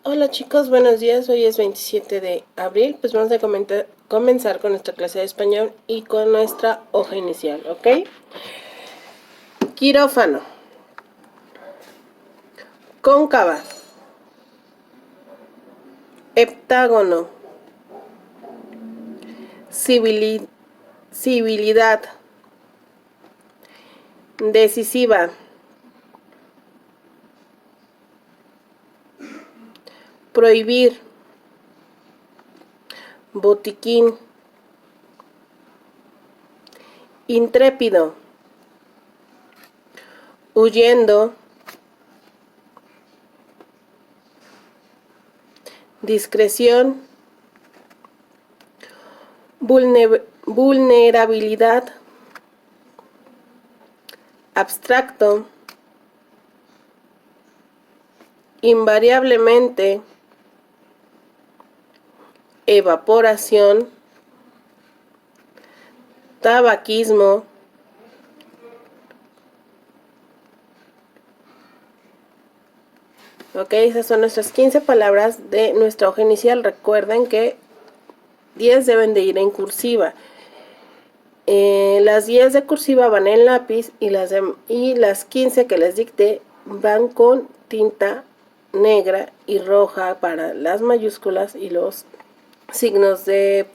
Hola chicos, buenos días. Hoy es 27 de abril. Pues vamos a comenzar con nuestra clase de español y con nuestra hoja inicial, ¿ok? Quirófano. Cóncava. Heptágono. Civilidad. Decisiva. Prohibir. Botiquín. Intrépido. Huyendo. Discreción. Vulnerabilidad. Abstracto. Invariablemente. Evaporación. Tabaquismo. Ok, esas son nuestras 15 palabras de nuestra hoja inicial. Recuerden que 10 deben de ir en cursiva. Las 10 de cursiva van en lápiz y las 15 que les dicté van con tinta negra y roja para las mayúsculas y los signos de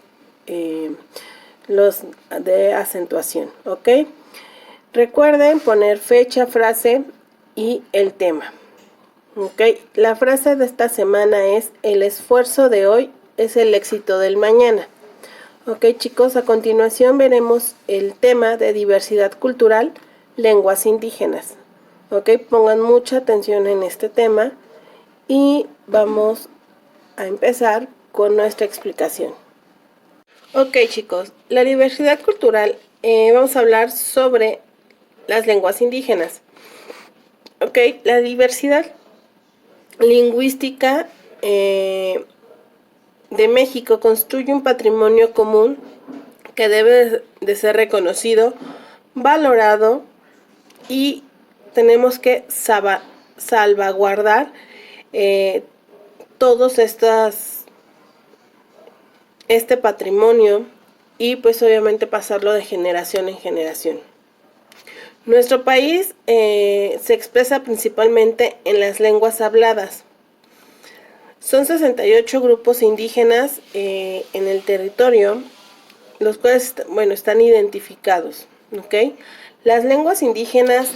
los de acentuación. Ok, recuerden poner fecha, frase y el tema. Ok, la frase de esta semana es: el esfuerzo de hoy es el éxito del mañana. Ok chicos, a continuación veremos el tema de diversidad cultural, lenguas indígenas. Ok, pongan mucha atención en este tema y vamos a empezar con nuestra explicación. Ok chicos, la diversidad cultural, vamos a hablar sobre las lenguas indígenas. Ok, la diversidad lingüística de México constituye un patrimonio común que debe de ser reconocido, valorado y tenemos que salvaguardar todos este patrimonio y pues obviamente pasarlo de generación en generación. Nuestro país se expresa principalmente en las lenguas habladas. Son 68 grupos indígenas en el territorio, los cuales, bueno, están identificados, ¿ok? Las lenguas indígenas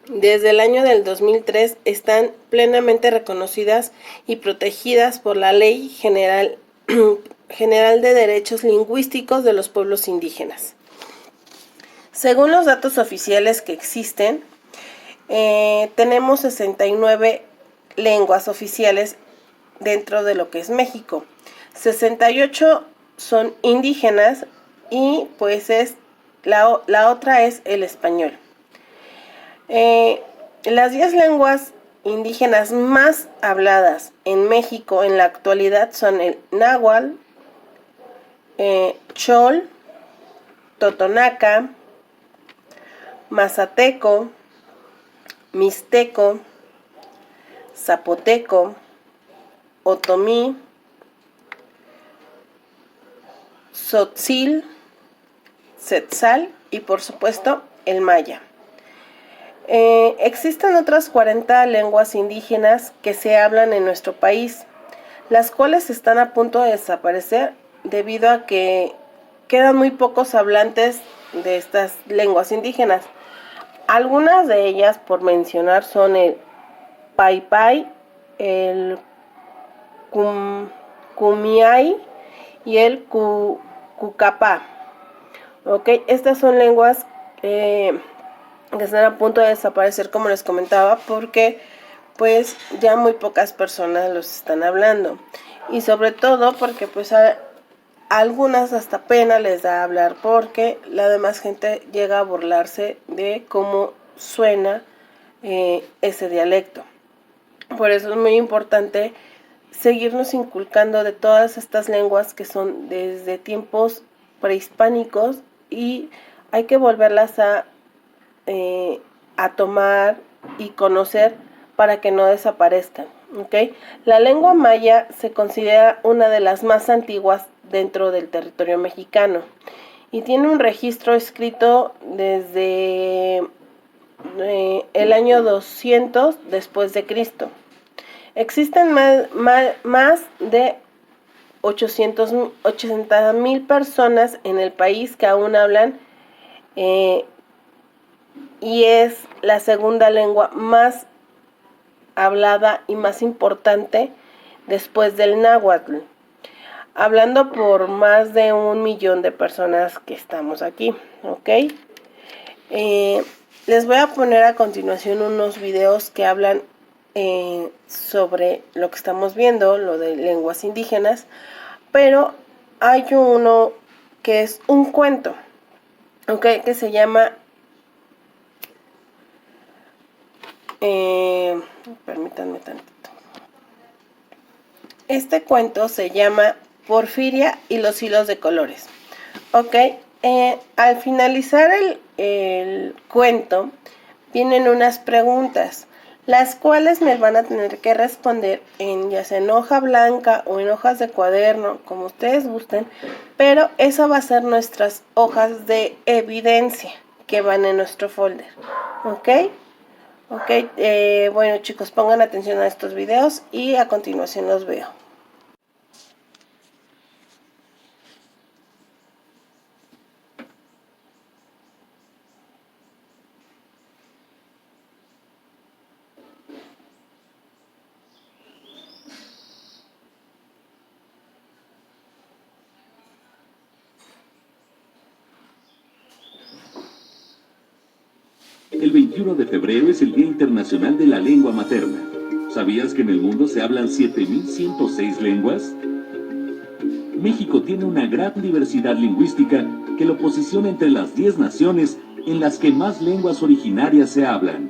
desde el año del 2003 están plenamente reconocidas y protegidas por la Ley General de Derechos Lingüísticos de los Pueblos Indígenas. Según los datos oficiales que existen, tenemos 69 lenguas oficiales dentro de lo que es México. 68 son indígenas y pues la otra es el español. Las 10 lenguas indígenas más habladas en México en la actualidad son el náhuatl, chol, totonaca, mazateco, mixteco, zapoteco, otomí, tzotzil, tzetzal y por supuesto el maya. Existen otras 40 lenguas indígenas que se hablan en nuestro país, las cuales están a punto de desaparecer debido a que quedan muy pocos hablantes de estas lenguas indígenas. Algunas de ellas, por mencionar, son el paipai, el kumiai y el cucapá. Ok, estas son lenguas que están a punto de desaparecer, como les comentaba, porque pues ya muy pocas personas los están hablando, y sobre todo porque pues a algunas hasta pena les da hablar, porque la demás gente llega a burlarse de cómo suena ese dialecto. Por eso es muy importante seguirnos inculcando de todas estas lenguas que son desde tiempos prehispánicos, y hay que volverlas a tomar y conocer para que no desaparezcan. ¿Okay? La lengua maya se considera una de las más antiguas dentro del territorio mexicano y tiene un registro escrito desde el año 200 después de Cristo. Existen más de 80,000 personas en el país que aún hablan y es la segunda lengua más hablada y más importante después del náhuatl, hablando por más de 1,000,000 de personas que estamos aquí, ¿ok? Les voy a poner a continuación unos videos que hablan sobre lo que estamos viendo, lo de lenguas indígenas, pero hay uno que es un cuento, ¿ok? Que se llama permítanme tantito. Este cuento se llama Porfiria y los hilos de colores. Ok, al finalizar el cuento vienen unas preguntas, las cuales me van a tener que responder ya sea en hoja blanca o en hojas de cuaderno, como ustedes gusten, pero esa va a ser nuestras hojas de evidencia que van en nuestro folder. Ok. Ok, bueno chicos, pongan atención a estos videos y a continuación los veo. El 21 de febrero es el Día Internacional de la Lengua Materna. ¿Sabías que en el mundo se hablan 7,106 lenguas? México tiene una gran diversidad lingüística que lo posiciona entre las 10 naciones en las que más lenguas originarias se hablan.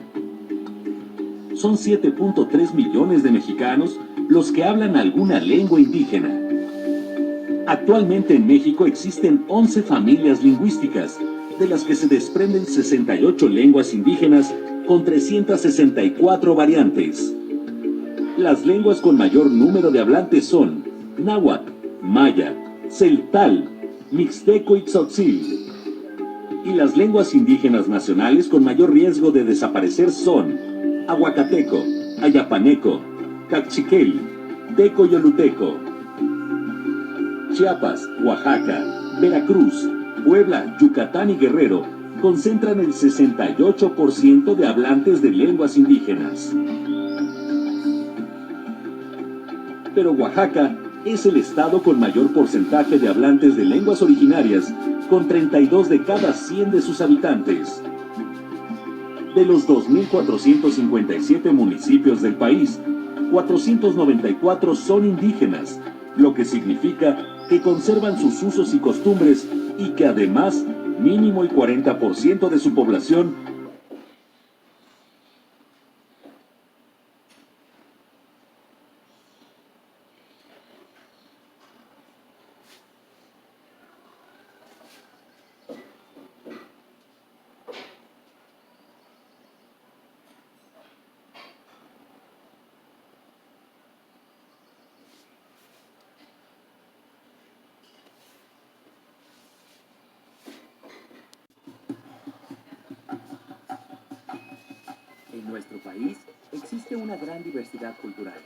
Son 7,3 millones de mexicanos los que hablan alguna lengua indígena. Actualmente en México existen 11 familias lingüísticas, de las que se desprenden 68 lenguas indígenas con 364 variantes. Las lenguas con mayor número de hablantes son náhuatl, maya, celtal, mixteco y tzotzil. Y las lenguas indígenas nacionales con mayor riesgo de desaparecer son aguacateco, ayapaneco, cachiquel, teco y oluteco. Chiapas, Oaxaca, Veracruz, Puebla, Yucatán y Guerrero concentran el 68% de hablantes de lenguas indígenas. Pero Oaxaca es el estado con mayor porcentaje de hablantes de lenguas originarias, con 32 de cada 100 de sus habitantes. De los 2,457 municipios del país, 494 son indígenas, lo que significa que conservan sus usos y costumbres y que además, mínimo el 40% de su población En nuestro país existe una gran diversidad cultural,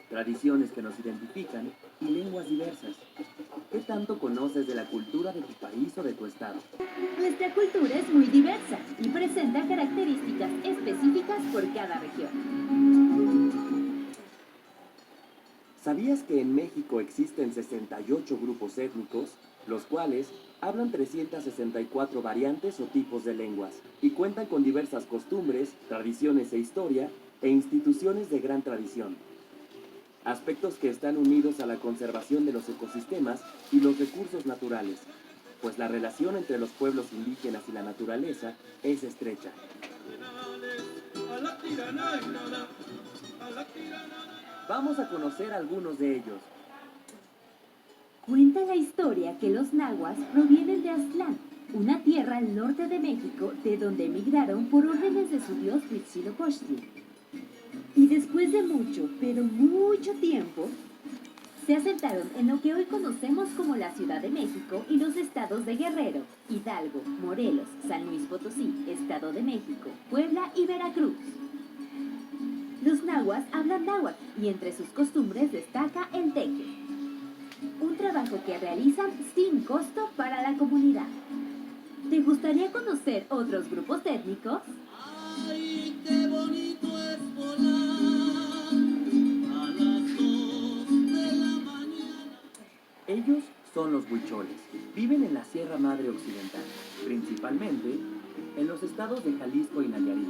tradiciones que nos identifican y lenguas diversas. ¿Qué tanto conoces de la cultura de tu país o de tu estado? Nuestra cultura es muy diversa y presenta características específicas por cada región. ¿Sabías que en México existen 68 grupos étnicos, los cuales hablan 364 variantes o tipos de lenguas y cuentan con diversas costumbres, tradiciones e historia e instituciones de gran tradición? Aspectos que están unidos a la conservación de los ecosistemas y los recursos naturales, pues la relación entre los pueblos indígenas y la naturaleza es estrecha. Vamos a conocer algunos de ellos. Cuenta la historia que los nahuas provienen de Aztlán, una tierra al norte de México de donde emigraron por órdenes de su dios Huitzilopochtli. Y después de mucho, pero mucho tiempo, se asentaron en lo que hoy conocemos como la Ciudad de México y los estados de Guerrero, Hidalgo, Morelos, San Luis Potosí, Estado de México, Puebla y Veracruz. Los nahuas hablan náhuatl y entre sus costumbres destaca el teque, un trabajo que realizan sin costo para la comunidad. ¿Te gustaría conocer otros grupos étnicos? ¡Ay, qué bonito es volar a las 2 de la mañana! Ellos son los huicholes. Viven en la Sierra Madre Occidental, principalmente en los estados de Jalisco y Nayarit,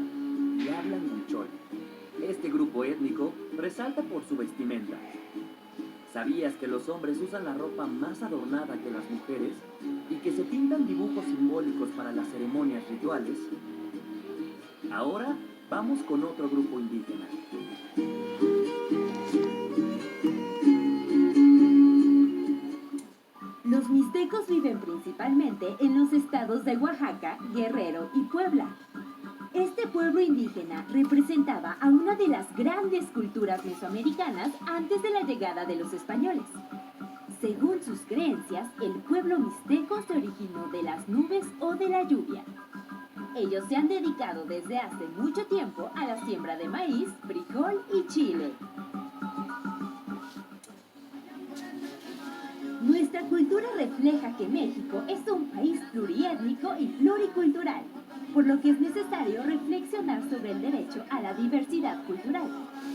y hablan huichol. Este grupo étnico resalta por su vestimenta. ¿Sabías que los hombres usan la ropa más adornada que las mujeres y que se pintan dibujos simbólicos para las ceremonias rituales? Ahora vamos con otro grupo indígena. Los mixtecos viven principalmente en los estados de Oaxaca, Guerrero y Puebla. Este pueblo indígena representaba a una de las grandes culturas mesoamericanas antes de la llegada de los españoles. Según sus creencias, el pueblo mixteco se originó de las nubes o de la lluvia. Ellos se han dedicado desde hace mucho tiempo a la siembra de maíz, frijol y chile. Nuestra cultura refleja que México es un país pluriétnico y pluricultural, por lo que es necesario reflexionar sobre el derecho a la diversidad cultural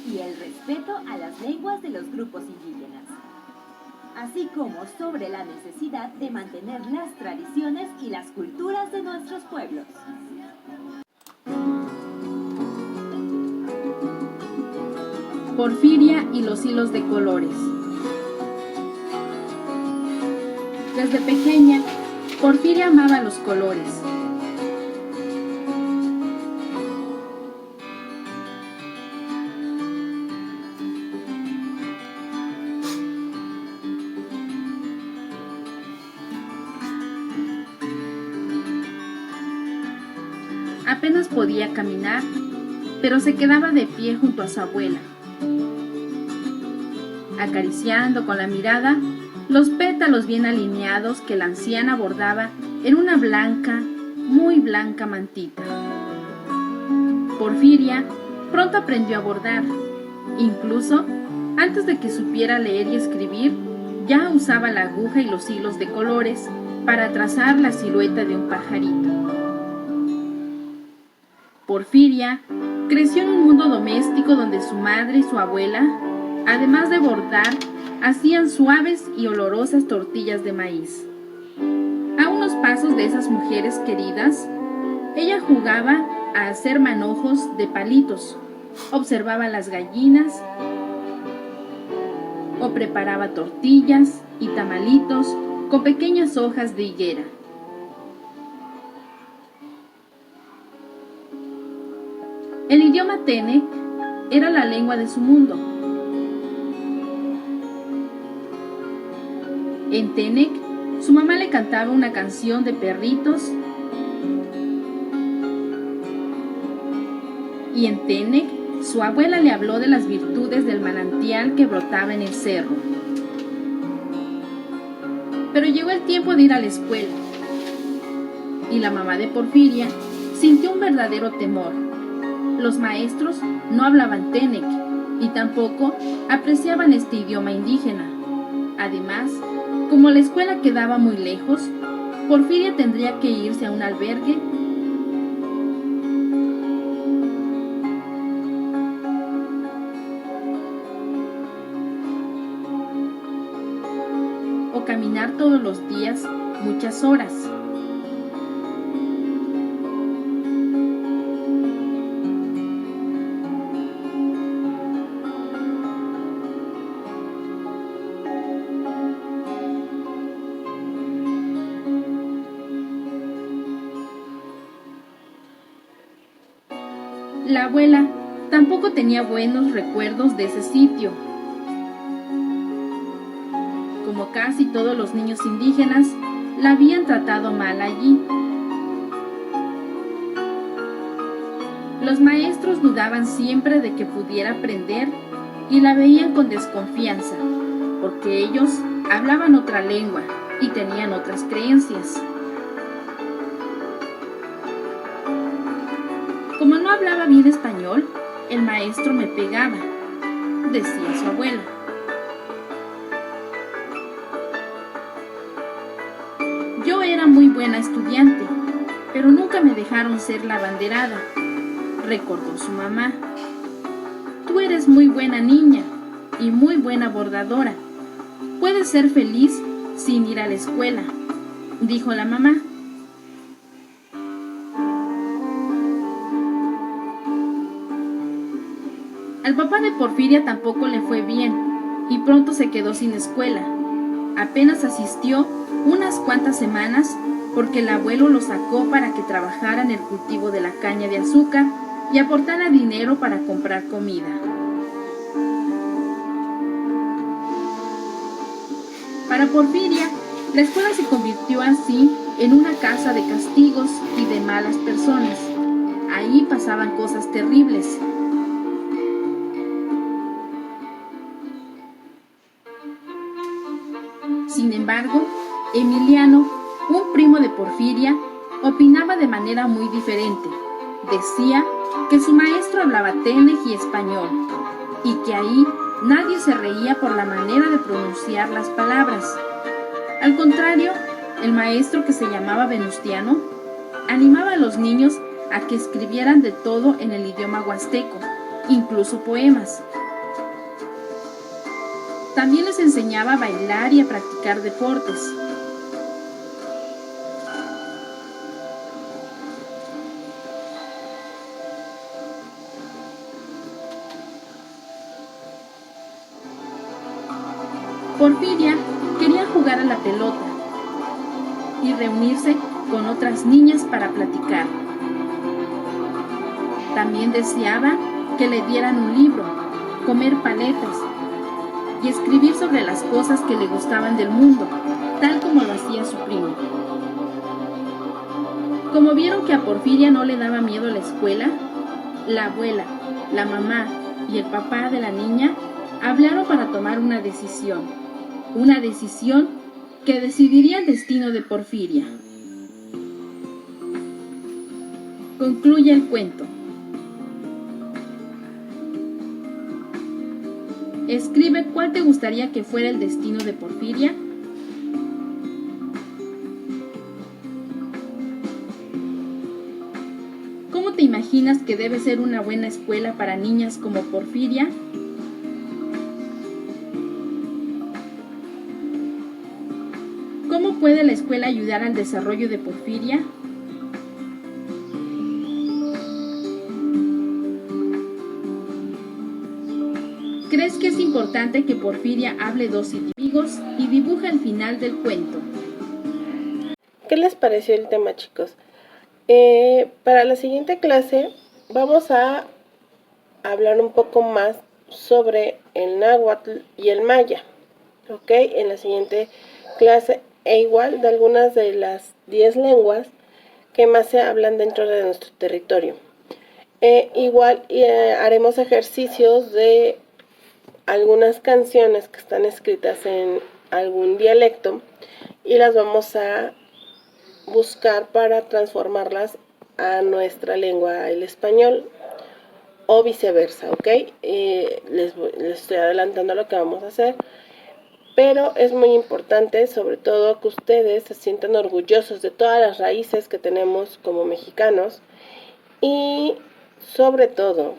y el respeto a las lenguas de los grupos indígenas, así como sobre la necesidad de mantener las tradiciones y las culturas de nuestros pueblos. Porfiria y los hilos de colores. Desde pequeña, Porfiria amaba los colores. Apenas podía caminar, pero se quedaba de pie junto a su abuela, acariciando con la mirada los pétalos bien alineados que la anciana bordaba en una blanca, muy blanca mantita. Porfiria pronto aprendió a bordar. Incluso, antes de que supiera leer y escribir, ya usaba la aguja y los hilos de colores para trazar la silueta de un pajarito. Porfiria creció en un mundo doméstico donde su madre y su abuela, además de bordar, hacían suaves y olorosas tortillas de maíz. A unos pasos de esas mujeres queridas, ella jugaba a hacer manojos de palitos, observaba las gallinas o preparaba tortillas y tamalitos con pequeñas hojas de higuera. El idioma Tenec era la lengua de su mundo. En Tenec, su mamá le cantaba una canción de perritos y en Tenec, su abuela le habló de las virtudes del manantial que brotaba en el cerro. Pero llegó el tiempo de ir a la escuela y la mamá de Porfiria sintió un verdadero temor. Los maestros no hablaban Tenec y tampoco apreciaban este idioma indígena. Además, como la escuela quedaba muy lejos, Porfiria tendría que irse a un albergue o caminar todos los días muchas horas. La abuela tampoco tenía buenos recuerdos de ese sitio. Como casi todos los niños indígenas, la habían tratado mal allí. Los maestros dudaban siempre de que pudiera aprender y la veían con desconfianza, porque ellos hablaban otra lengua y tenían otras creencias. Como no hablaba bien español, el maestro me pegaba, decía su abuela. Yo era muy buena estudiante, pero nunca me dejaron ser la abanderada, recordó su mamá. Tú eres muy buena niña y muy buena bordadora. Puedes ser feliz sin ir a la escuela, dijo la mamá. Al papá de Porfiria tampoco le fue bien y pronto se quedó sin escuela. Apenas asistió unas cuantas semanas porque el abuelo lo sacó para que trabajara en el cultivo de la caña de azúcar y aportara dinero para comprar comida. Para Porfiria, la escuela se convirtió así en una casa de castigos y de malas personas. Ahí pasaban cosas terribles. Sin embargo, Emiliano, un primo de Porfiria, opinaba de manera muy diferente. Decía que su maestro hablaba tenec y español, y que ahí nadie se reía por la manera de pronunciar las palabras. Al contrario, el maestro, que se llamaba Venustiano, animaba a los niños a que escribieran de todo en el idioma huasteco, incluso poemas. También les enseñaba a bailar y a practicar deportes. Porfiria quería jugar a la pelota y reunirse con otras niñas para platicar. También deseaba que le dieran un libro, comer paletas y escribir sobre las cosas que le gustaban del mundo, tal como lo hacía su primo. Como vieron que a Porfiria no le daba miedo la escuela, la abuela, la mamá y el papá de la niña hablaron para tomar una decisión que decidiría el destino de Porfiria. Concluye el cuento. Escribe cuál te gustaría que fuera el destino de Porfiria. ¿Cómo te imaginas que debe ser una buena escuela para niñas como Porfiria? ¿Cómo puede la escuela ayudar al desarrollo de Porfiria? ¿Crees que es importante que Porfiria hable 2 idiomas y dibuja el final del cuento? ¿Qué les pareció el tema, chicos? Para la siguiente clase vamos a hablar un poco más sobre el náhuatl y el maya, ¿ok? En la siguiente clase, e igual de algunas de las 10 lenguas que más se hablan dentro de nuestro territorio. Haremos ejercicios de algunas canciones que están escritas en algún dialecto y las vamos a buscar para transformarlas a nuestra lengua, el español, o viceversa, ¿ok? Les estoy adelantando lo que vamos a hacer, pero es muy importante, sobre todo, que ustedes se sientan orgullosos de todas las raíces que tenemos como mexicanos y, sobre todo,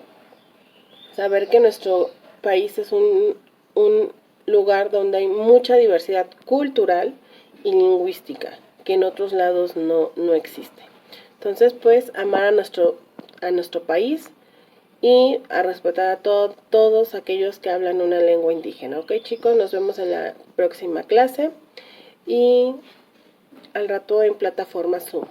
saber que nuestro país es un lugar donde hay mucha diversidad cultural y lingüística, que en otros lados no existe. Entonces, pues, amar a nuestro país y a respetar a todos aquellos que hablan una lengua indígena. Ok, chicos, nos vemos en la próxima clase y al rato en plataforma Zoom.